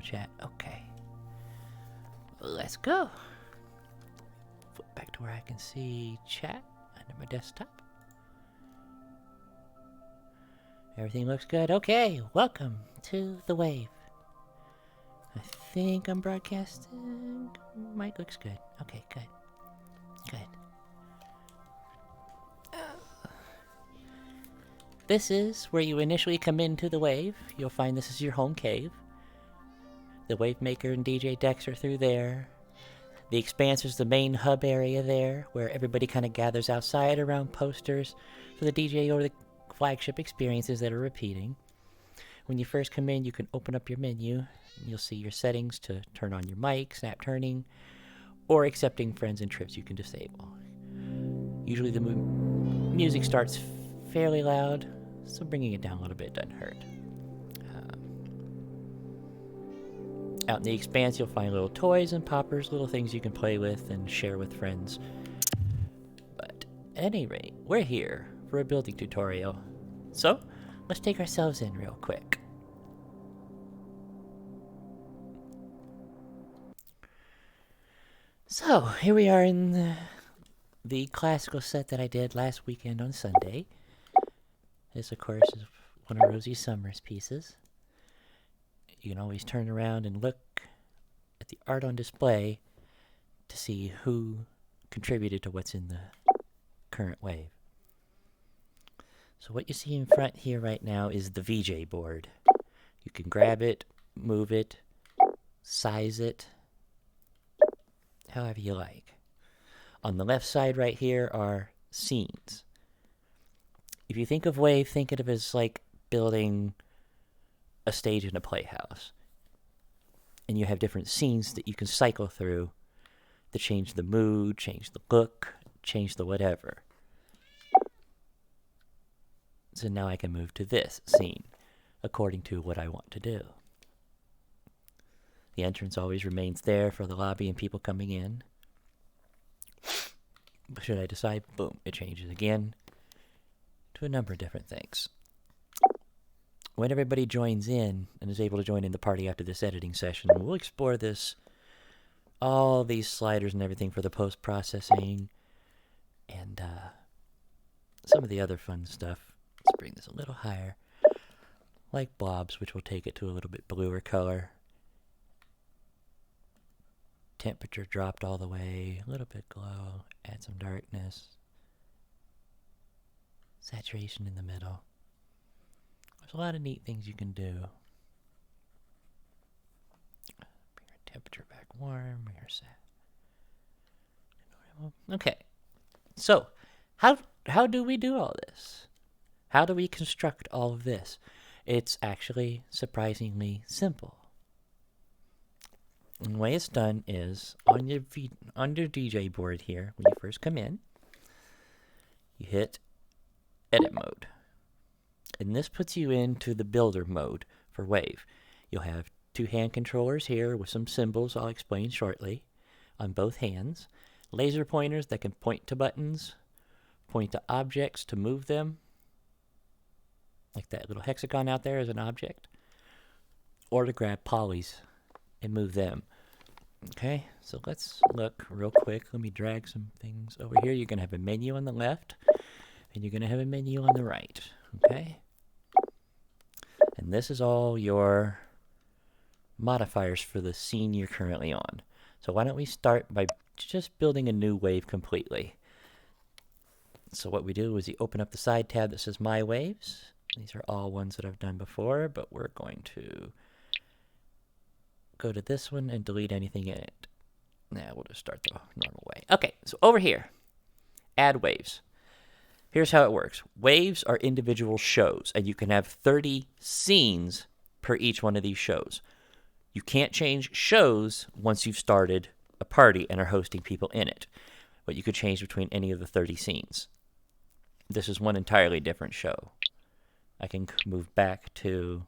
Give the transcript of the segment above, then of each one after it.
chat. Okay. Let's go. Flip back to where I can see chat under my desktop. Everything looks good. Okay, welcome to the wave. I think I'm broadcasting. Mic looks good. Okay, good. Good. This is where you initially come into the wave. You'll find this is your home cave. The wave maker and DJ decks are through there. The Expanse is the main hub area there, where everybody kind of gathers outside around posters for the DJ or the flagship experiences that are repeating. When you first come in, you can open up your menu, and you'll see your settings to turn on your mic, snap turning, or accepting friends and trips you can disable. Usually the music starts fairly loud, so bringing it down a little bit doesn't hurt. Out in the Expanse, you'll find little toys and poppers, little things you can play with and share with friends. But at any rate, we're here for a building tutorial. So, let's take ourselves in real quick. So, here we are in the classical set that I did last weekend on Sunday. This, of course, is one of Rosie Summers' pieces. You can always turn around and look at the art on display to see who contributed to what's in the current wave. So what you see in front here right now is the VJ board. You can grab it, move it, size it, however you like. On the left side right here are scenes. If you think of wave, think of it as like building a stage in a playhouse. And you have different scenes that you can cycle through to change the mood, change the look, change the whatever. So now I can move to this scene according to what I want to do. The entrance always remains there for the lobby and people coming in. But should I decide, boom, it changes again to a number of different things. When everybody joins in and is able to join in the party after this editing session, we'll explore this, all these sliders and everything for the post-processing, and some of the other fun stuff. Let's bring this a little higher, like blobs, which will take it to a little bit bluer color. Temperature dropped all the way, a little bit glow, add some darkness. Saturation in the middle. There's a lot of neat things you can do. Bring our temperature back warm, bring our set. Okay, so how do we do all this? How do we construct all of this? It's actually surprisingly simple. And the way it's done is on your DJ board here, when you first come in, you hit edit mode. And this puts you into the builder mode for Wave. You'll have two hand controllers here with some symbols I'll explain shortly on both hands. Laser pointers that can point to buttons, point to objects to move them, like that little hexagon out there is an object, or to grab polys and move them. Okay, so let's look real quick. Let me drag some things over here. You're going to have a menu on the left, and you're going to have a menu on the right. Okay? And this is all your modifiers for the scene you're currently on. So why don't we start by just building a new wave completely. So what we do is you open up the side tab that says My Waves. These are all ones that I've done before, but we're going to go to this one and delete anything in it. Now we'll just start the normal way. Okay, so over here, add waves. Here's how it works. Waves are individual shows, and you can have 30 scenes per each one of these shows. You can't change shows once you've started a party and are hosting people in it, but you could change between any of the 30 scenes. This is one entirely different show. I can move back to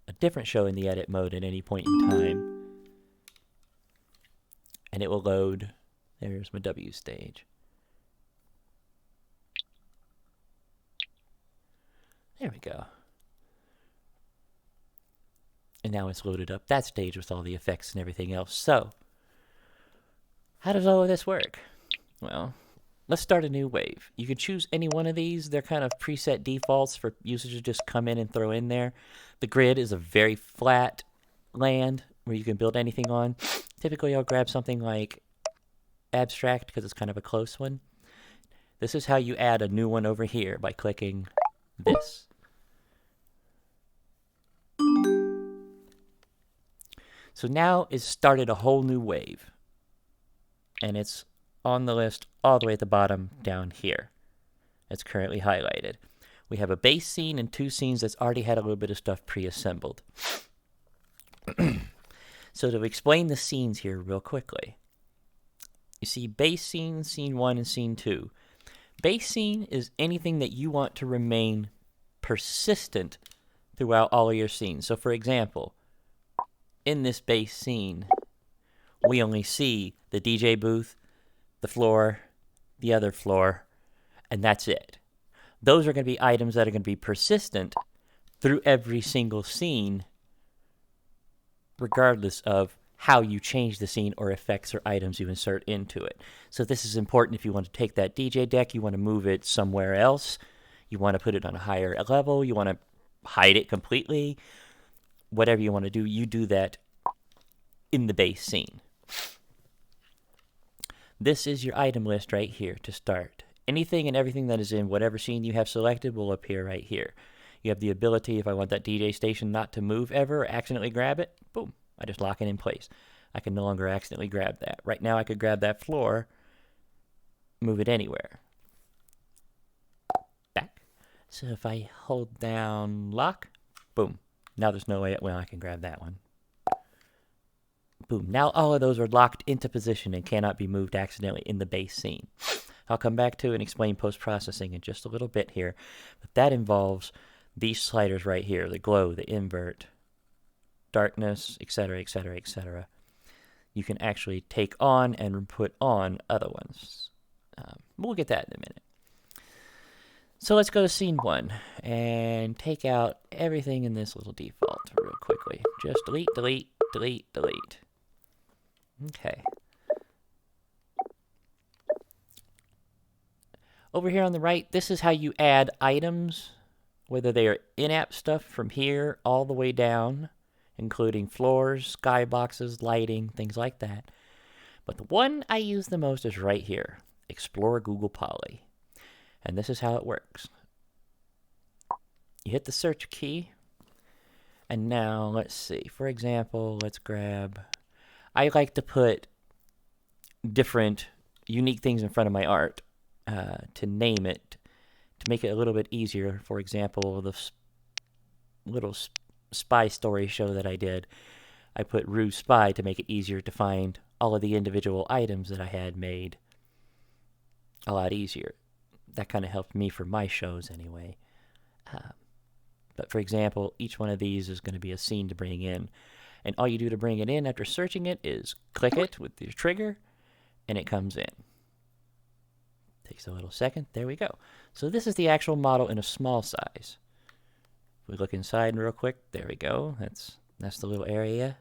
a different show in the edit mode at any point in time, and it will load. There's my W stage. There we go. And now it's loaded up that stage with all the effects and everything else. So, how does all of this work? Well, let's start a new wave. You can choose any one of these. They're kind of preset defaults for users to just come in and throw in there. The grid is a very flat land where you can build anything on. Typically, I'll grab something like abstract because it's kind of a close one. This is how you add a new one over here by clicking this. So now it's started a whole new wave. And it's on the list all the way at the bottom down here. It's currently highlighted. We have a base scene and 2 scenes that's already had a little bit of stuff pre-assembled. So to explain the scenes here real quickly. You see base scene, scene 1, and scene 2. Base scene is anything that you want to remain persistent throughout all of your scenes. So for example, in this base scene, we only see the DJ booth, the floor, the other floor, and that's it. Those are going to be items that are going to be persistent through every single scene, regardless of how you change the scene or effects or items you insert into it. So this is important if you want to take that DJ deck, you want to move it somewhere else, you want to put it on a higher level, you want to hide it completely, whatever you want to do, you do that in the base scene. This is your item list right here to start. Anything and everything that is in whatever scene you have selected will appear right here. You have the ability, if I want that DJ station not to move ever, or accidentally grab it, boom, I just lock it in place. I can no longer accidentally grab that. Right now I could grab that floor, move it anywhere. Back. So if I hold down lock, boom. Now there's no way, well, I can grab that one. Boom. Now all of those are locked into position and cannot be moved accidentally in the base scene. I'll come back to and explain post-processing in just a little bit here. But that involves these sliders right here, the glow, the invert, darkness, etc., etc., etc. You can actually take on and put on other ones. We'll get that in a minute. So let's go to scene 1 and take out everything in this little default real quickly. Just delete, delete, delete, delete. Okay. Over here on the right, this is how you add items, whether they are in-app stuff from here all the way down, including floors, skyboxes, lighting, things like that. But the one I use the most is right here, Explore Google Poly. And this is how it works. You hit the search key, and now let's see. For example, let's grab, I like to put different unique things in front of my art to name it, to make it a little bit easier. For example, the little spy story show that I did, I put Rue Spy to make it easier to find all of the individual items that I had made a lot easier. That kind of helped me for my shows anyway. But for example, each one of these is going to be a scene to bring in. And all you do to bring it in after searching it is click it with your trigger, and it comes in. Takes a little second. There we go. So this is the actual model in a small size. If we look inside real quick, there we go. That's the little area.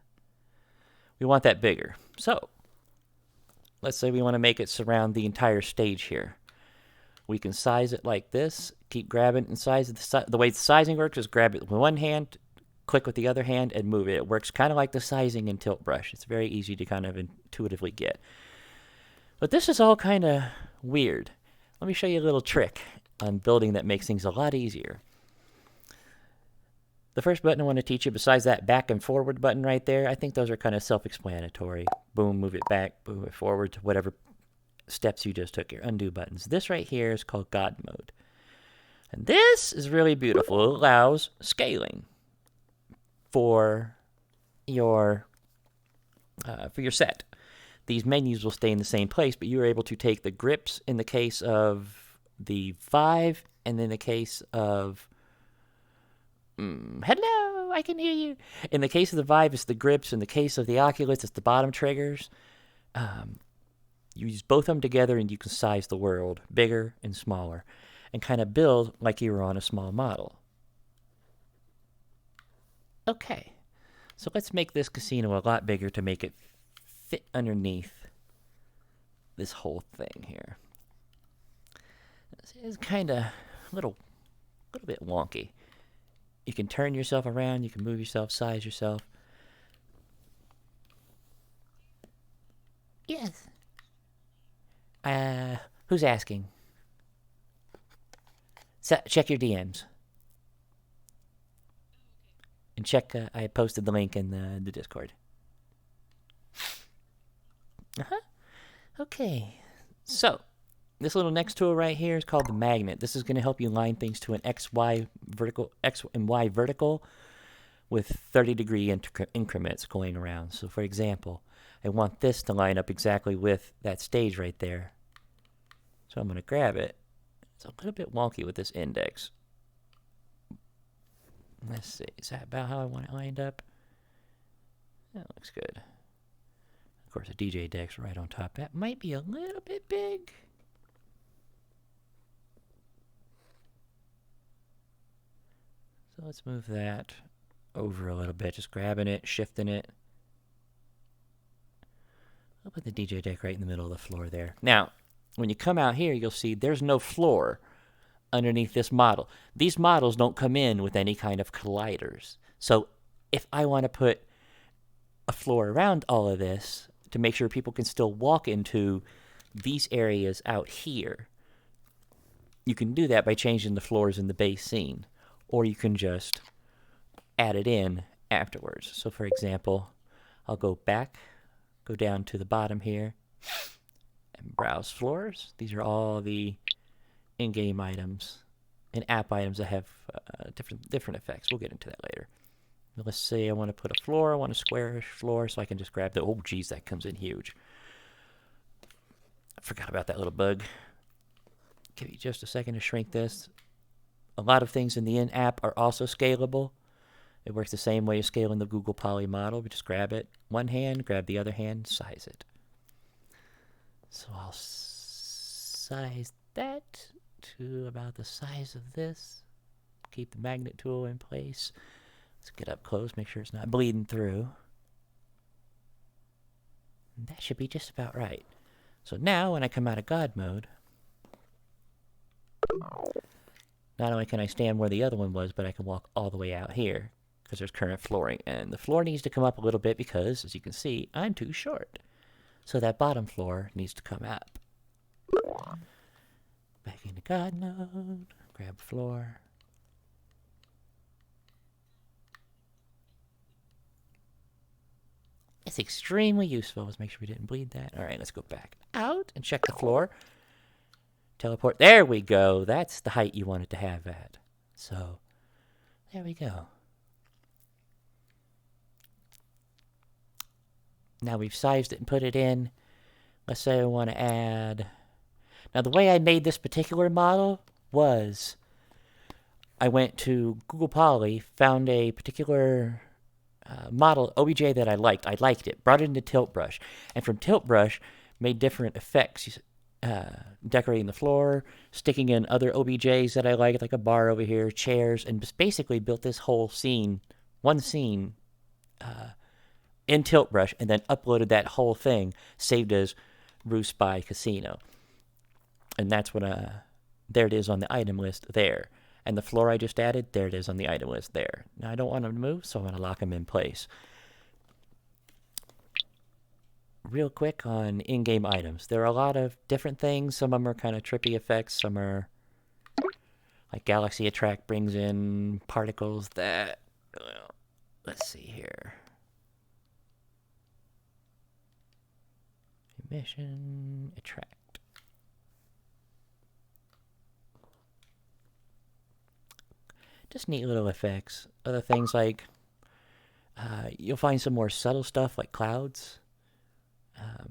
We want that bigger. So let's say we want to make it surround the entire stage here. We can size it like this. Keep grabbing and size it. The way the sizing works is grab it with one hand, click with the other hand, and move it. It works kind of like the sizing in Tilt Brush. It's very easy to kind of intuitively get. But this is all kind of weird. Let me show you a little trick on building that makes things a lot easier. The first button I want to teach you, besides that back and forward button right there, I think those are kind of self-explanatory. Boom, move it back, move it forward to whatever steps you just took, your undo buttons. This right here is called God Mode. And this is really beautiful. It allows scaling for your set. These menus will stay in the same place, but you're able to take the grips in the case of the Vive, and in the case of hello, I can hear you. In the case of the Vive, it's the grips. In the case of the Oculus, it's the bottom triggers. You use both of them together, and you can size the world bigger and smaller, and kind of build like you were on a small model. Okay, So let's make this casino a lot bigger to make it fit underneath this whole thing here. It's kind of a little bit wonky. You can turn yourself around, you can move yourself, size yourself. Yes. Who's asking? Check your DMs. And check, I posted the link in the Discord. Okay. So, this little next tool right here is called the magnet. This is going to help you line things to an X and Y vertical with 30-degree increments going around. So, for example, I want this to line up exactly with that stage right there. So I'm going to grab it. It's a little bit wonky with this index. Let's see. Is that about how I want it lined up? That looks good. Of course, the DJ deck's right on top. That might be a little bit big. So let's move that over a little bit. Just grabbing it, shifting it. I'll put the DJ deck right in the middle of the floor there. Now, when you come out here, you'll see there's no floor underneath this model. These models don't come in with any kind of colliders. So if I want to put a floor around all of this to make sure people can still walk into these areas out here, you can do that by changing the floors in the base scene. Or you can just add it in afterwards. So for example, I'll go back, go down to the bottom here, and browse floors. These are all the in-game items and app items that have different effects. We'll get into that later. Let's say I want to put a floor. I want a squarish floor, so I can just grab the... Oh, geez, that comes in huge. I forgot about that little bug. Give you just a second to shrink this. A lot of things in the in-app are also scalable. It works the same way you scale in the Google Poly model. We just grab it one hand, grab the other hand, size it. So I'll size that to about the size of this. Keep the magnet tool in place. Let's get up close, make sure it's not bleeding through. And that should be just about right. So now, when I come out of God mode, not only can I stand where the other one was, but I can walk all the way out here because there's current flooring. And the floor needs to come up a little bit because, as you can see, I'm too short. So that bottom floor needs to come up. Back into God mode, grab floor. It's extremely useful. Let's make sure we didn't bleed that. All right, let's go back out and check the floor. Teleport. There we go. That's the height you want it to have at. So, there we go. Now we've sized it and put it in. Let's say I want to add... Now, the way I made this particular model was I went to Google Poly, found a particular model, OBJ, that I liked. I liked it. Brought it into Tilt Brush. And from Tilt Brush, made different effects. Decorating the floor, sticking in other OBJs that I liked, like a bar over here, chairs, and just basically built this whole scene, one scene, in Tilt Brush, and then uploaded that whole thing, saved as Rue Spy Casino. And that's what, there it is on the item list there. And the floor I just added, there it is on the item list there. Now I don't want them to move, so I'm going to lock them in place. Real quick on in-game items. There are a lot of different things. Some of them are kind of trippy effects. Some are like Galaxy Attract brings in particles that... Well, let's see here. Emission Attract. Just neat little effects. Other things like... you'll find some more subtle stuff like clouds.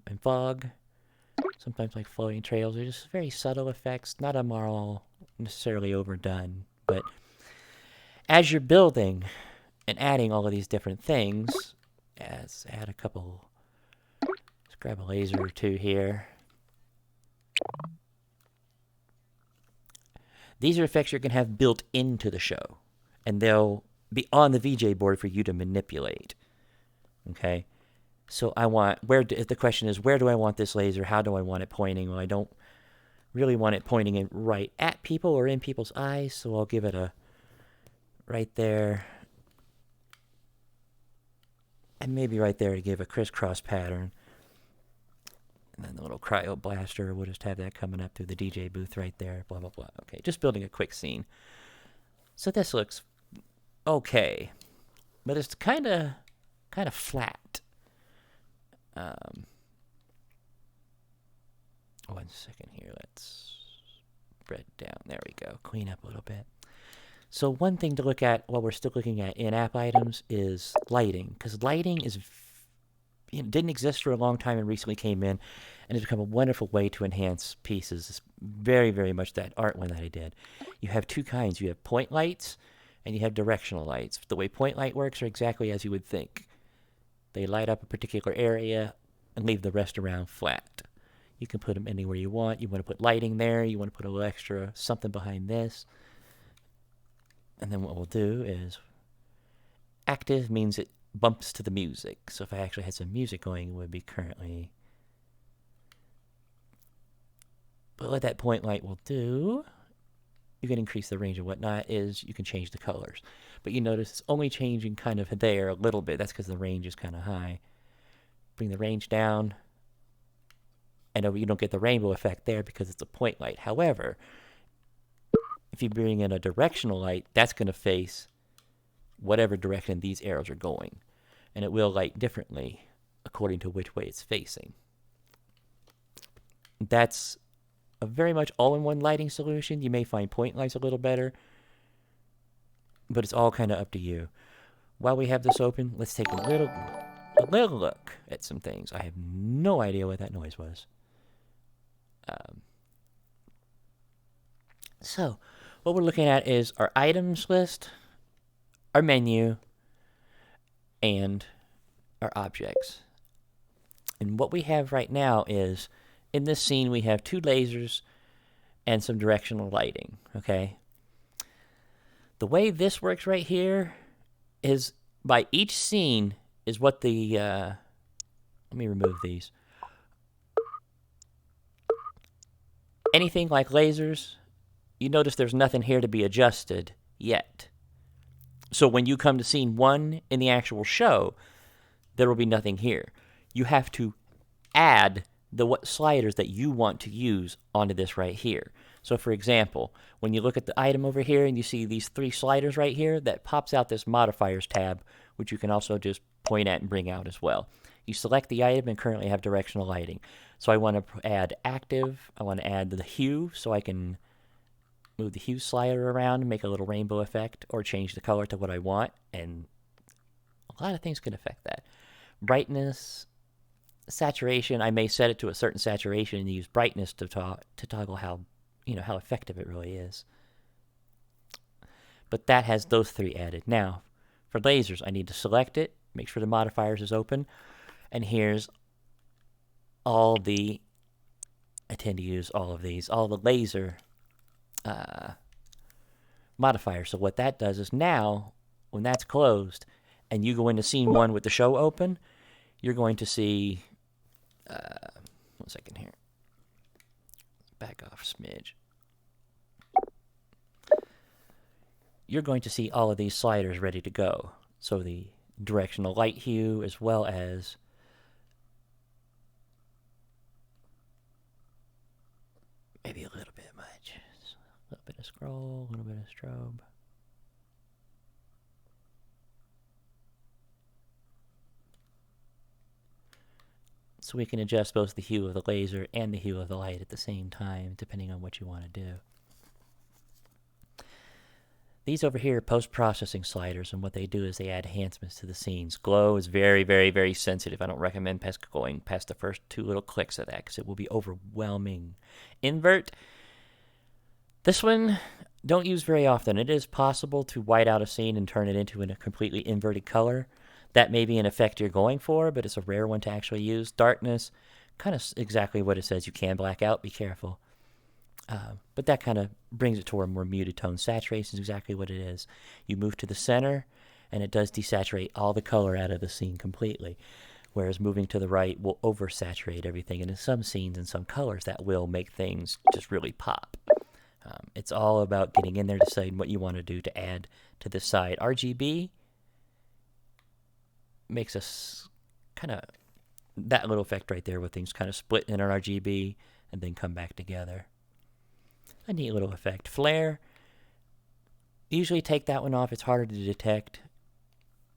And fog, sometimes like floating trails. They're just very subtle effects. Not of them are all necessarily overdone, but as you're building and adding all of these different things, let's add a couple. Let's grab a laser or two here. These are effects you're going to have built into the show, and they'll be on the VJ board for you to manipulate. Okay, so I want, the question is, where do I want this laser? How do I want it pointing? Well, I don't really want it pointing in right at people or in people's eyes, so I'll give it a right there, and maybe right there to give a crisscross pattern. And then the little cryo blaster, we'll just have that coming up through the DJ booth right there, blah, blah, blah. Okay, just building a quick scene. So this looks okay, but it's kind of flat. One second here, let's spread down. There we go, clean up a little bit. So one thing to look at while we're still looking at in-app items is lighting, because lighting is didn't exist for a long time and recently came in, and it's become a wonderful way to enhance pieces. It's very, very much that art one that I did. You have two kinds. You have point lights and you have directional lights. The way point light works are exactly as you would think. They light up a particular area and leave the rest around flat. You can put them anywhere you want. You want to put lighting there. You want to put a little extra something behind this. And then what we'll do is active means it bumps to the music. So if I actually had some music going, it would be currently. But what that point light will do, you can increase the range and whatnot, is you can change the colors. But you notice it's only changing kind of there a little bit. That's because the range is kind of high. Bring the range down. And you don't get the rainbow effect there because it's a point light. However, if you bring in a directional light, that's going to face whatever direction these arrows are going. And it will light differently according to which way it's facing. That's a very much all-in-one lighting solution. You may find point lights a little better, but it's all kind of up to you. While we have this open, let's take a little look at some things. I have no idea what that noise was. So, what we're looking at is our items list, our menu, and our objects. And what we have right now is, in this scene, we have two lasers and some directional lighting, okay? The way this works right here is by each scene is what the, let me remove these. Anything like lasers, you notice there's nothing here to be adjusted yet. So when you come to scene 1 in the actual show, there will be nothing here. You have to add the sliders that you want to use onto this right here. So for example, when you look at the item over here and you see these 3 sliders right here, that pops out this Modifiers tab, which you can also just point at and bring out as well. You select the item and currently have directional lighting. So I want to add active, I want to add the hue, so I can move the hue slider around and make a little rainbow effect, or change the color to what I want, and a lot of things can affect that. Brightness, saturation, I may set it to a certain saturation and use brightness to toggle how effective it really is. But that has those 3 added. Now, for lasers, I need to select it, make sure the modifiers is open, and here's all the, I tend to use all of these, all the laser modifiers. So what that does is now, when that's closed, and you go into scene 1 with the show open, you're going to see, 1 second here, back off smidge. You're going to see all of these sliders ready to go. So the directional light hue, as well as maybe a little bit much. A little bit of scroll, a little bit of strobe. So we can adjust both the hue of the laser and the hue of the light at the same time, depending on what you want to do. These over here are post-processing sliders, and what they do is they add enhancements to the scenes. Glow is very, very, very sensitive. I don't recommend going past the first 2 little clicks of that, because it will be overwhelming. Invert, this one, don't use very often. It is possible to white out a scene and turn it into a completely inverted color. That may be an effect you're going for, but it's a rare one to actually use. Darkness, kind of exactly what it says. You can black out. Be careful. But that kind of brings it to a more muted tone. Saturation is exactly what it is. You move to the center, and it does desaturate all the color out of the scene completely. Whereas moving to the right will oversaturate everything, and in some scenes and some colors that will make things just really pop. It's all about getting in there, deciding what you want to do to add to the side. RGB makes us kind of that little effect right there, where things kind of split in an RGB and then come back together. A neat little effect. Flare, usually take that one off. It's harder to detect.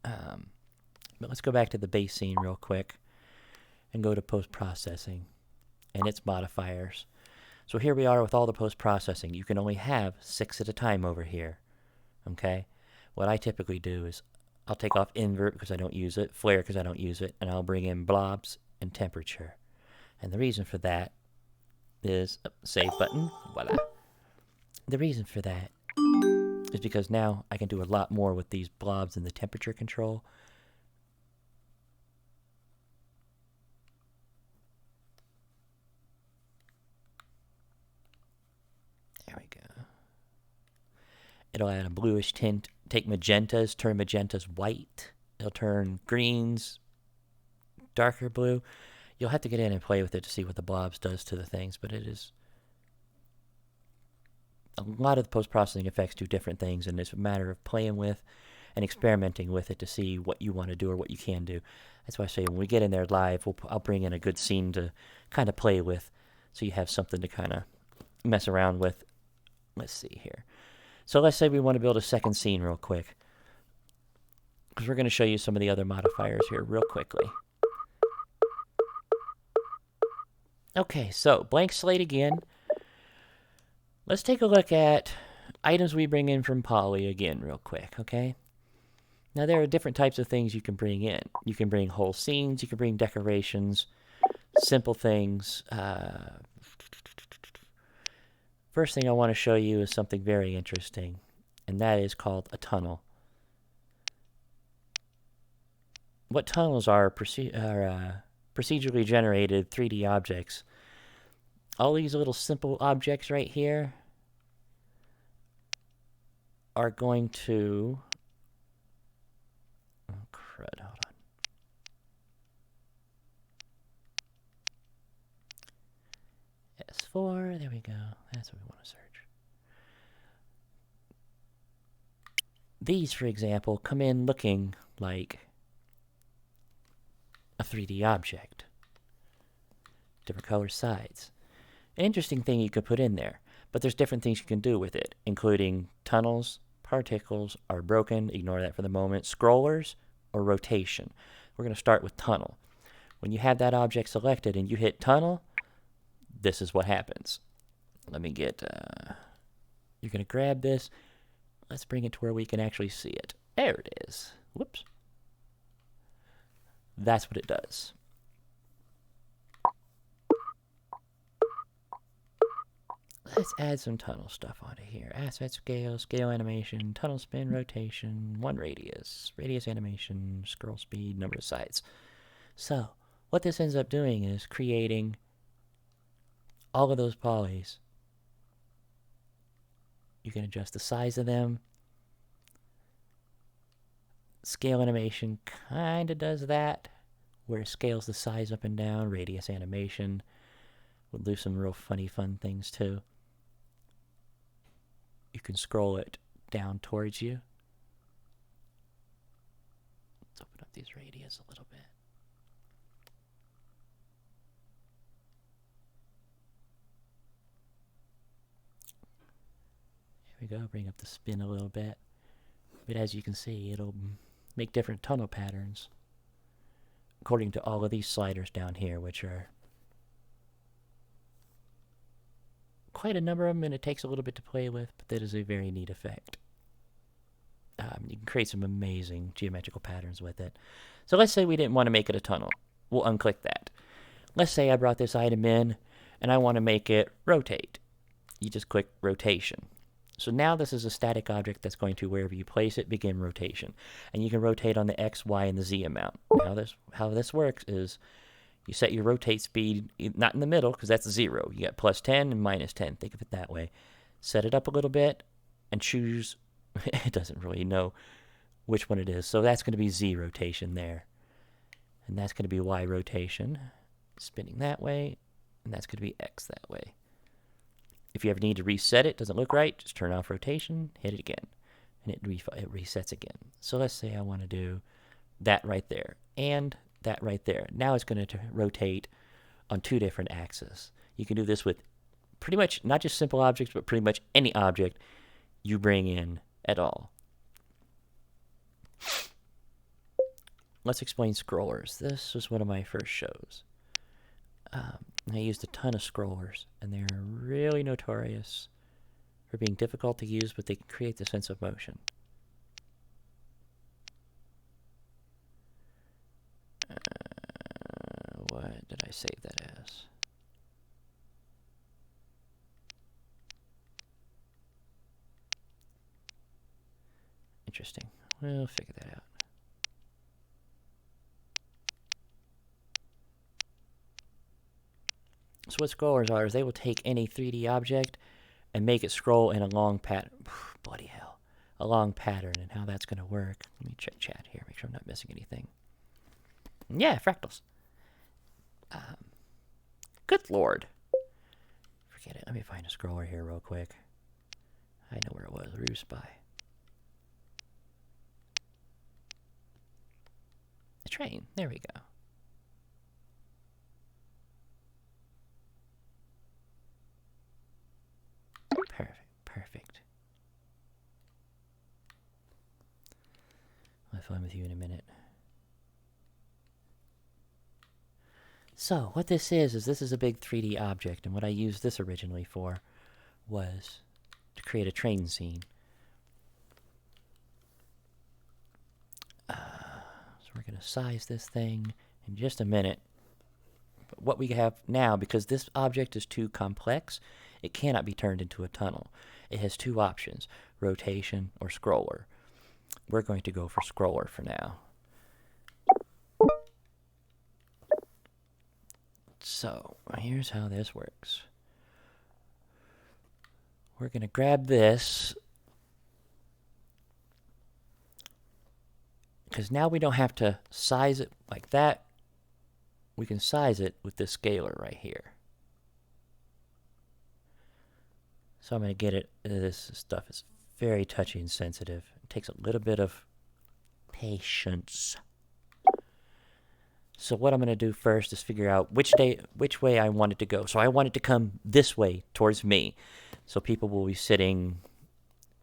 But let's go back to the base scene real quick and go to post-processing and its modifiers. So here we are with all the post-processing. You can only have 6 at a time over here. Okay? What I typically do is I'll take off invert because I don't use it, flare because I don't use it, and I'll bring in blobs and temperature. And the reason for that is save button. Voila. The reason for that is because now I can do a lot more with these blobs and the temperature control. There we go. It'll add a bluish tint. Take magentas, turn magentas white. It'll turn greens darker blue. You'll have to get in and play with it to see what the blobs does to the things, but it is... A lot of the post-processing effects do different things, and it's a matter of playing with and experimenting with it to see what you want to do or what you can do. That's why I say when we get in there live, I'll bring in a good scene to kind of play with, so you have something to kind of mess around with. Let's see here. So let's say we want to build a second scene real quick, because we're going to show you some of the other modifiers here real quickly. Okay, so blank slate again. Let's take a look at items we bring in from Poly again real quick, okay? Now there are different types of things you can bring in. You can bring whole scenes, you can bring decorations, simple things. First thing I want to show you is something very interesting, and that is called a tunnel. What tunnels are procedurally generated 3D objects. All these little simple objects right here are going to... Oh, crud, hold on. S4, there we go. That's what we want to search. These, for example, come in looking like a 3D object. Different color sides. An interesting thing you could put in there, but there's different things you can do with it, including tunnels, particles are broken, ignore that for the moment, scrollers, or rotation. We're going to start with tunnel. When you have that object selected and you hit tunnel, this is what happens. Let me get, you're going to grab this. Let's bring it to where we can actually see it. There it is. Whoops. That's what it does. Let's add some tunnel stuff onto here. Aspect scale, scale animation, tunnel spin, rotation, 1 radius, radius animation, scroll speed, number of sides. So, what this ends up doing is creating all of those polys. You can adjust the size of them. Scale animation kind of does that, where it scales the size up and down. Radius animation will do some real funny, fun things too. You can scroll it down towards you. Let's open up these radius a little bit. Here we go, bring up the spin a little bit. But as you can see, it'll make different tunnel patterns according to all of these sliders down here, which are quite a number of them, and it takes a little bit to play with, but that is a very neat effect. You can create some amazing geometrical patterns with it. So let's say we didn't want to make it a tunnel. We'll unclick that. Let's say I brought this item in, and I want to make it rotate. You just click rotation. So now this is a static object that's going to, wherever you place it, begin rotation. And you can rotate on the X, Y, and the Z amount. How this works is you set your rotate speed, not in the middle, because that's 0. You got plus 10 and minus 10. Think of it that way. Set it up a little bit and choose, it doesn't really know which one it is. So that's going to be Z rotation there. And that's going to be Y rotation, spinning that way. And that's going to be X that way. If you ever need to reset it, doesn't look right, just turn off rotation, hit it again. And it resets again. So let's say I want to do that right there and that right there. Now it's going to rotate on 2 different axes. You can do this with pretty much not just simple objects, but pretty much any object you bring in at all. Let's explain scrollers. This was one of my first shows. I used a ton of scrollers, and they're really notorious for being difficult to use, but they can create the sense of motion. What did I save that as? Interesting. We'll figure that out. So what scrollers are is they will take any 3D object and make it scroll in a long pattern. Bloody hell. A long pattern, and how that's going to work. Let me check chat here, make sure I'm not missing anything. Yeah, fractals. Good lord. Forget it. Let me find a scroller here real quick. I know where it was. Roost by. The train. There we go. Perfect. I'll have fun with you in a minute. So what this is this is a big 3D object, and what I used this originally for was to create a train scene. So we're going to size this thing in just a minute. But what we have now, because this object is too complex, it cannot be turned into a tunnel. It has 2 options, rotation or scroller. We're going to go for scroller for now. So, here's how this works. We're going to grab this, because now we don't have to size it like that. We can size it with this scaler right here. So I'm going to get it. This stuff is very touchy and sensitive. It takes a little bit of patience. So what I'm going to do first is figure out which way I want it to go. So I want it to come this way towards me. So people will be sitting.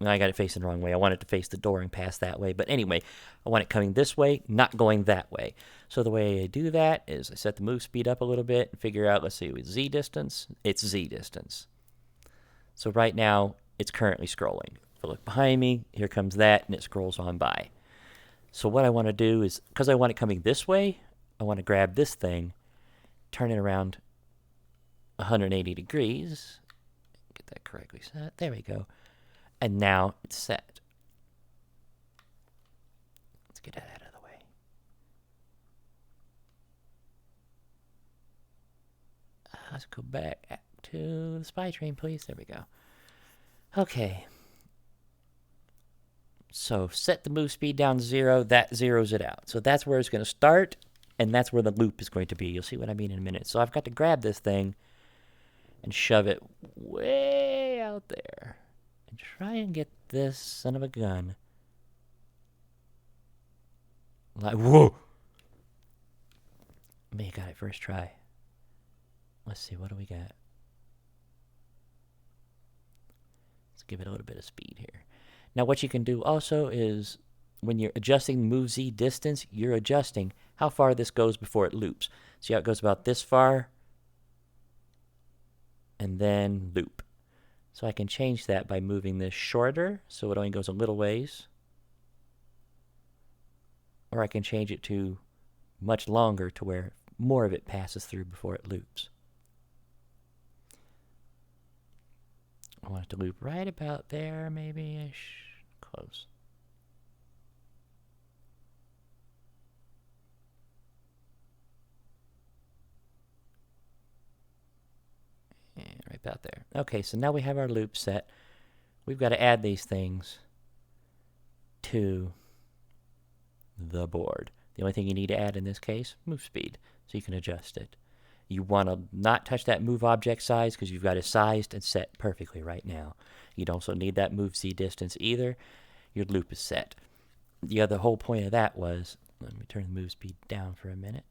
I got it facing the wrong way. I want it to face the door and pass that way. But anyway, I want it coming this way, not going that way. So the way I do that is I set the move speed up a little bit and figure out, let's see, with Z distance, it's Z distance. So right now, it's currently scrolling. If I look behind me, here comes that, and it scrolls on by. So what I want to do is, because I want it coming this way, I want to grab this thing, turn it around 180 degrees, get that correctly set, there we go, and now it's set. Let's get that out of the way. Let's go back to the spy train, please. There we go. Okay. So set the move speed down to 0. That zeroes it out. So that's where it's going to start, and that's where the loop is going to be. You'll see what I mean in a minute. So I've got to grab this thing and shove it way out there and try and get this son of a gun. Like, whoa! Man, got it first try. Let's see, what do we got? Let's give it a little bit of speed here. Now what you can do also is when you're adjusting move Z distance, you're adjusting how far this goes before it loops. See how it goes about this far? And then loop. So I can change that by moving this shorter, so it only goes a little ways. Or I can change it to much longer to where more of it passes through before it loops. I want it to loop right about there, maybe-ish. Close. And right about there. Okay, so now we have our loop set. We've got to add these things to the board. The only thing you need to add in this case, move speed, so you can adjust it. You want to not touch that move object size because you've got it sized and set perfectly right now. You don't also need that move Z distance either. Your loop is set. The other whole point of that was, let me turn the move speed down for a minute.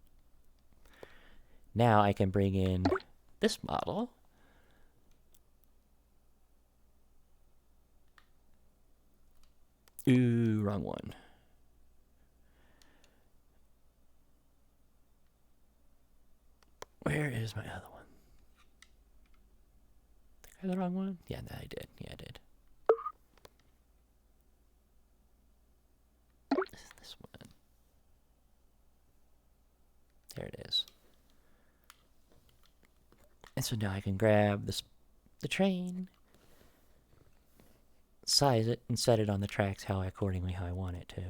Now I can bring in this model. Ooh, wrong one. Where is my other one? Think I had the wrong one? Yeah, no, I did. Yeah, I did. This one. There it is. And so now I can grab the train, size it, and set it on the tracks how I want it to.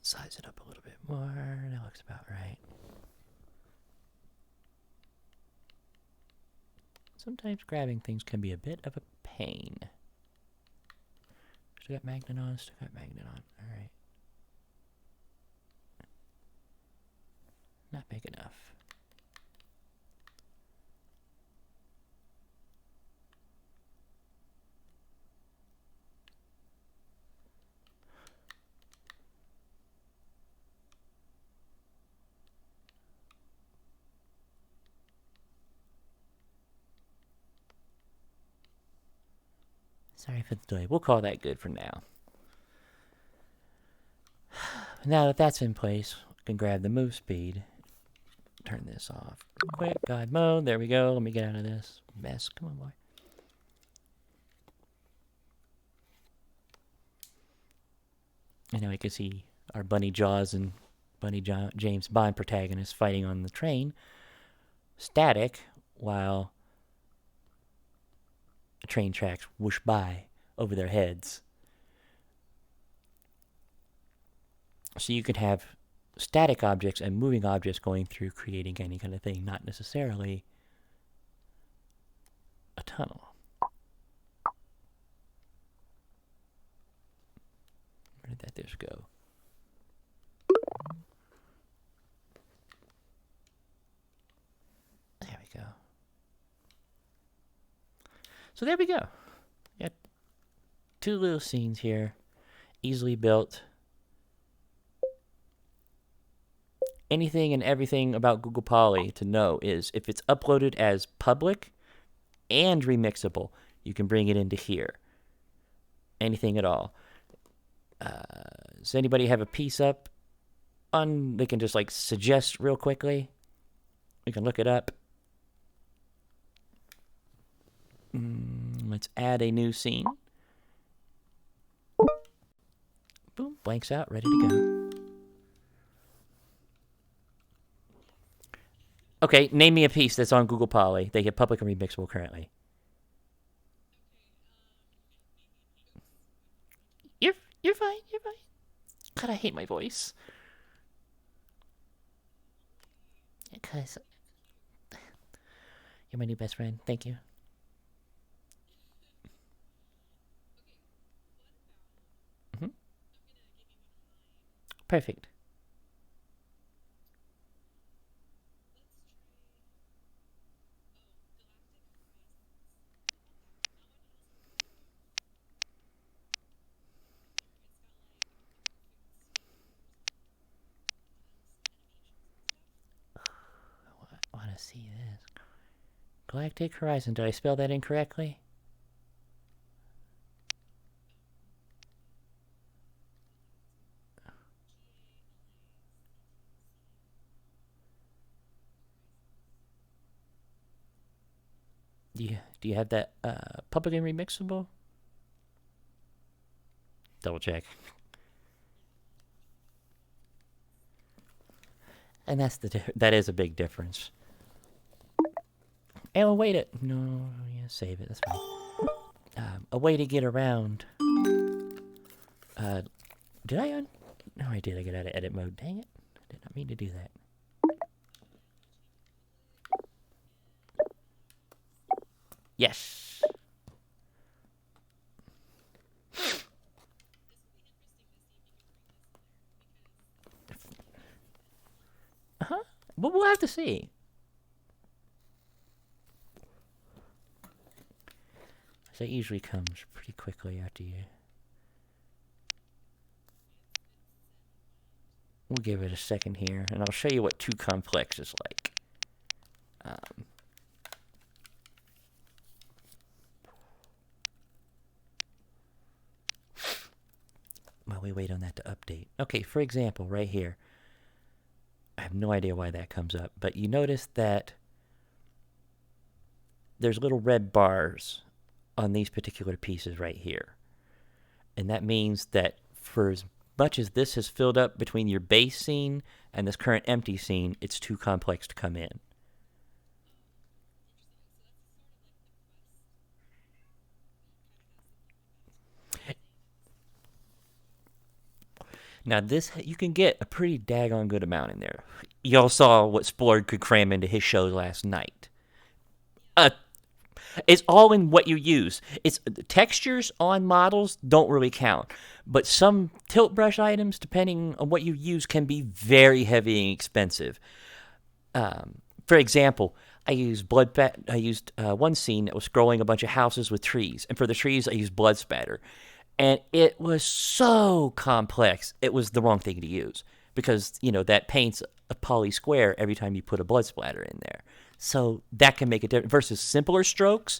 Size it up a little bit more. That looks about right. Sometimes grabbing things can be a bit of a pain. Still got magnet on, still got magnet on. Alright. Not big enough. Sorry for the delay. We'll call that good for now. Now that that's in place, we can grab the move speed. Turn this off real quick. God mode. There we go. Let me get out of this mess. Come on, boy. And now we can see our Bunny Jaws and Bunny James Bond protagonists fighting on the train. Static, while the train tracks whoosh by over their heads. So you can have static objects and moving objects going through, creating any kind of thing, not necessarily a tunnel. Where did that dish go? There we go. So there we go. Got two little scenes here, easily built. Anything and everything about Google Poly to know is if it's uploaded as public and remixable, you can bring it into here. Anything at all. Does anybody have a piece up on? They can just like suggest real quickly. We can look it up. Let's add a new scene. Boom, blanks out, ready to go. Okay, name me a piece that's on Google Poly. They get public and remixable currently. You're fine. You're fine. God, I hate my voice. Because you're my new best friend. Thank you. Perfect. I want to see this. Galactic Horizon. Did I spell that incorrectly? Do you have that public and remixable? Double check. And that is a big difference. And wait it. No, yeah, save it. That's fine. A way to get around. Did I No, I did. I got out of edit mode. Dang it. I did not mean to do that. Yes. But we'll have to see. That usually comes pretty quickly after you. We'll give it a second here, and I'll show you what too complex is like. While we wait on that to update. Okay, for example, right here. I have no idea why that comes up, but you notice that there's little red bars on these particular pieces right here. And that means that for as much as this has filled up between your base scene and this current empty scene, it's too complex to come in. Now this, you can get a pretty daggone good amount in there. Y'all saw what Splorg could cram into his show last night. It's all in what you use. It's textures on models don't really count, but some tilt brush items, depending on what you use, can be very heavy and expensive. For example, I used one scene that was scrolling a bunch of houses with trees, and for the trees, I used blood spatter, and it was so complex. It was the wrong thing to use because that paints a poly square every time you put a blood splatter in there. So that can make a difference versus simpler strokes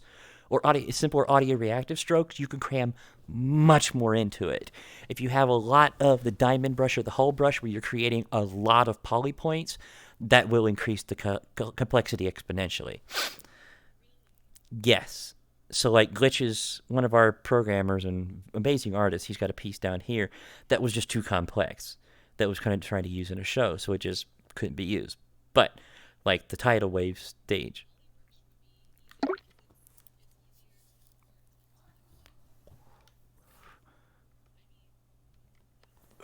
or simpler audio reactive strokes. You can cram much more into it. If you have a lot of the diamond brush or the hull brush where you're creating a lot of poly points, that will increase the complexity exponentially. Yes. So like Glitch is one of our programmers and amazing artists. He's got a piece down here that was just too complex. That was kind of trying to use in a show, so it just couldn't be used. But like the tidal wave stage.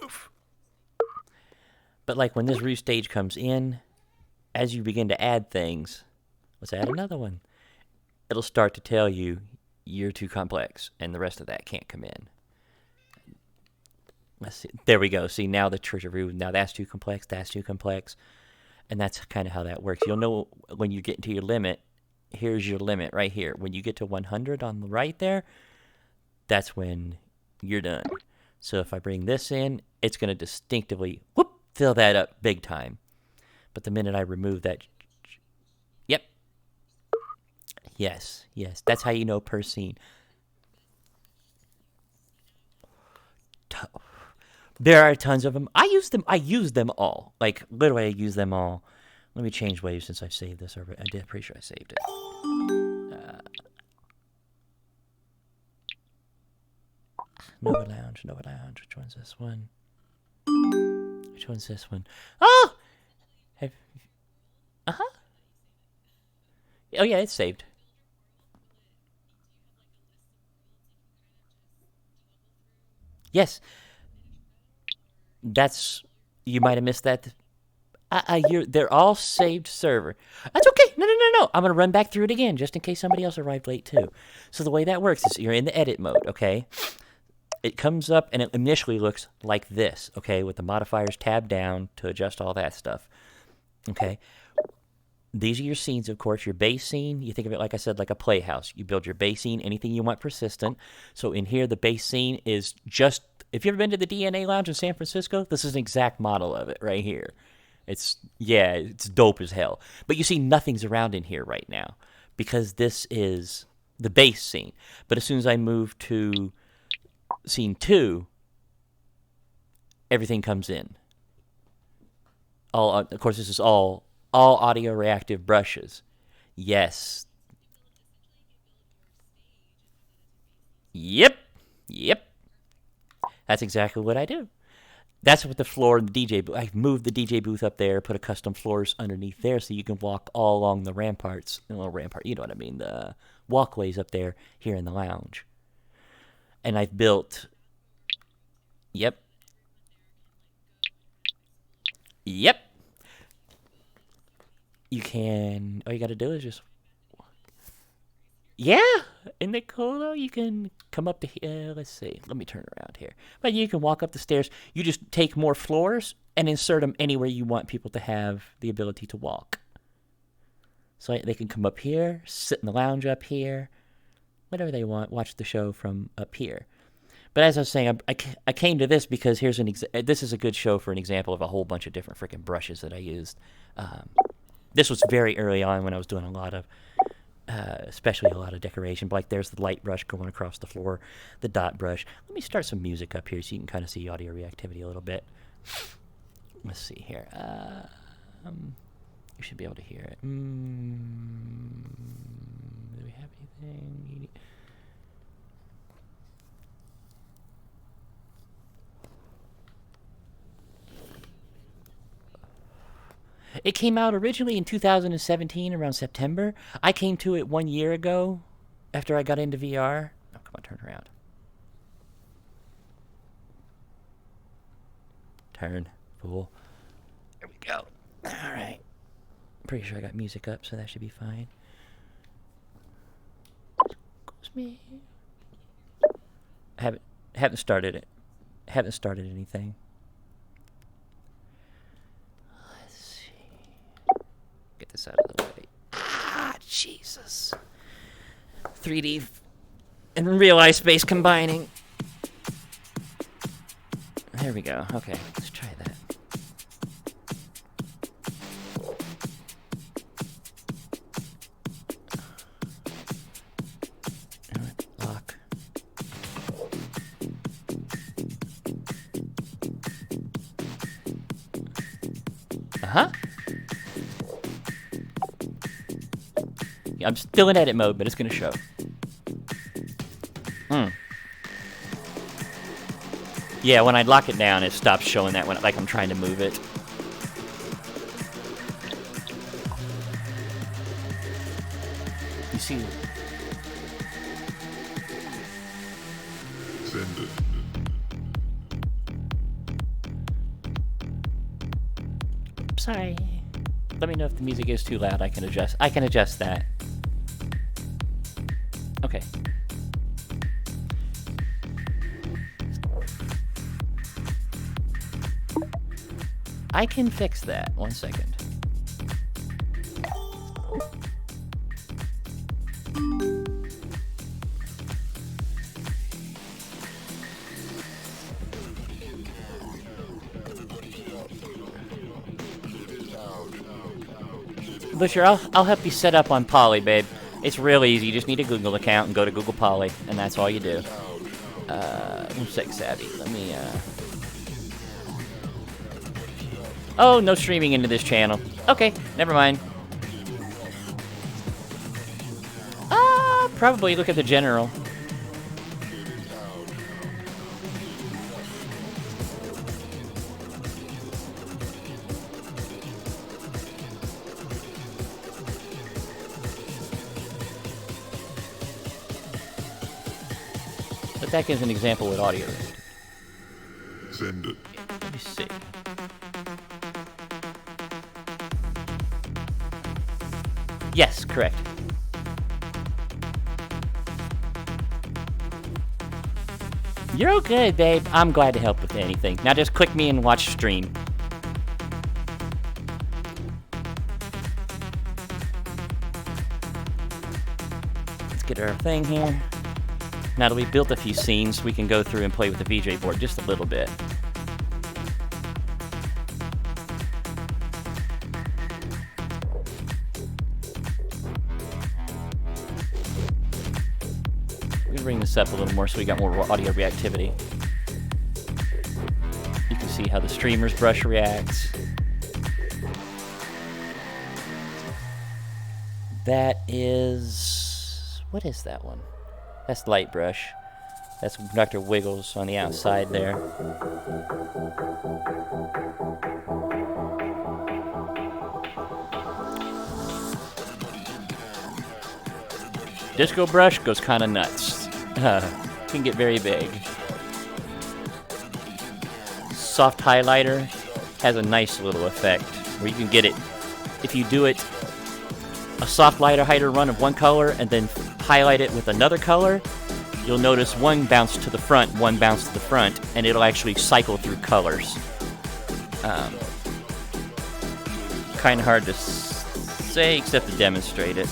Oof. But like when this roof stage comes in, as you begin to add things, let's add another one. It'll start to tell you you're too complex, and the rest of that can't come in. Let's see. There we go. See, now the treasure roof. Now that's too complex. That's too complex. And that's kind of how that works. You'll know when you get to your limit. Here's your limit right here. When you get to 100 on the right there, that's when you're done. So if I bring this in, it's going to distinctively fill that up big time. But the minute I remove that, yep. Yes. That's how you know per scene. There are tons of them. I use them all. Like, literally, I use them all. Let me change waves since I've saved this over. I'm pretty sure I saved it. Nova Lounge. Which one's this one? Which one's this one? Oh! Uh-huh. Oh, yeah, it's saved. Yes. You might have missed that. They're all saved server. That's okay. No. I'm going to run back through it again just in case somebody else arrived late too. So the way that works is you're in the edit mode, okay? It comes up and it initially looks like this, okay, with the modifiers tabbed down to adjust all that stuff, okay? These are your scenes, of course. Your base scene, you think of it, like I said, like a playhouse. You build your base scene, anything you want persistent. So in here, the base scene is just, if you've ever been to the DNA Lounge in San Francisco, this is an exact model of it right here. It's dope as hell. But you see nothing's around in here right now because this is the base scene. But as soon as I move to scene 2, everything comes in. Of course, this is all audio reactive brushes. Yes. Yep. That's exactly what I do. That's what the floor and the DJ booth. I've moved the DJ booth up there, put a custom floors underneath there so you can walk all along the ramparts. The little rampart, you know what I mean, the walkways up there here in the lounge. And I've built. Yep. You can. All you got to do is just. Yeah, Isn't it cool though? You can come up to let's see. Let me turn around here. But you can walk up the stairs. You just take more floors and insert them anywhere you want people to have the ability to walk. So they can come up here, sit in the lounge up here, whatever they want, watch the show from up here. But as I was saying, I came to this because here's this is a good show for an example of a whole bunch of different freaking brushes that I used. This was very early on when I was doing a lot of, especially a lot of decoration. But like there's the light brush going across the floor, the dot brush. Let me start some music up here so you can kind of see audio reactivity a little bit. Let's see here. You should be able to hear it. Do we have anything? It came out originally in 2017, around September. I came to it 1 year ago after I got into VR. Oh, come on, turn around. Turn, fool. There we go. All right. Pretty sure I got music up, so that should be fine. Excuse me. I haven't started it. Haven't started anything. Let's see. Get this out of the way. Ah, Jesus. 3D and real life space combining. There we go. Okay, let's try that. Lock. Uh-huh. Yeah, I'm still in edit mode, but it's going to show. Yeah, when I lock it down, it stops showing that when like I'm trying to move it. You see? Send it. Sorry. Let me know if the music is too loud. I can adjust that. Okay. I can fix that. 1 second. Butcher, I'll help you set up on Poly, babe. It's real easy. You just need a Google account and go to Google Poly, and that's all you do. 1 sec, Savvy. Let me, Oh, no streaming into this channel. Okay, never mind. Probably look at the general. But that gives an example with audio. Send it. Let me see. Yes, correct. You're all good, babe. I'm glad to help with anything. Now just click me and watch stream. Let's get our thing here. Now that we've built a few scenes, we can go through and play with the VJ board just a little bit. Bring this up a little more so we got more audio reactivity. You can see how the streamer's brush reacts. That is... what is that one? That's light brush. That's Dr. Wiggles on the outside there. Disco brush goes kind of nuts. Can get very big. Soft highlighter has a nice little effect where you can get it if you do it a soft highlighter run of one color and then highlight it with another color, you'll notice one bounce to the front, one bounce to the front, and it'll actually cycle through colors. Kind of hard to say, except to demonstrate it.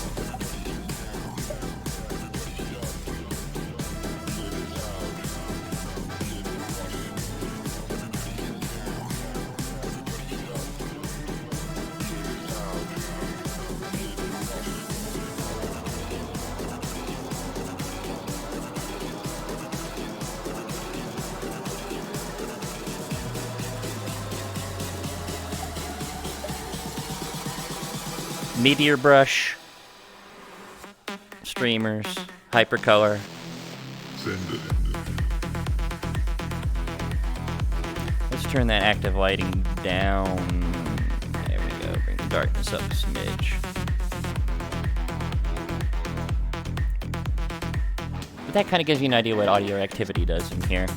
Meteor brush, streamers, hypercolor. Send it. Let's turn that active lighting down. There we go. Bring the darkness up a smidge. But that kind of gives you an idea what audio activity does in here.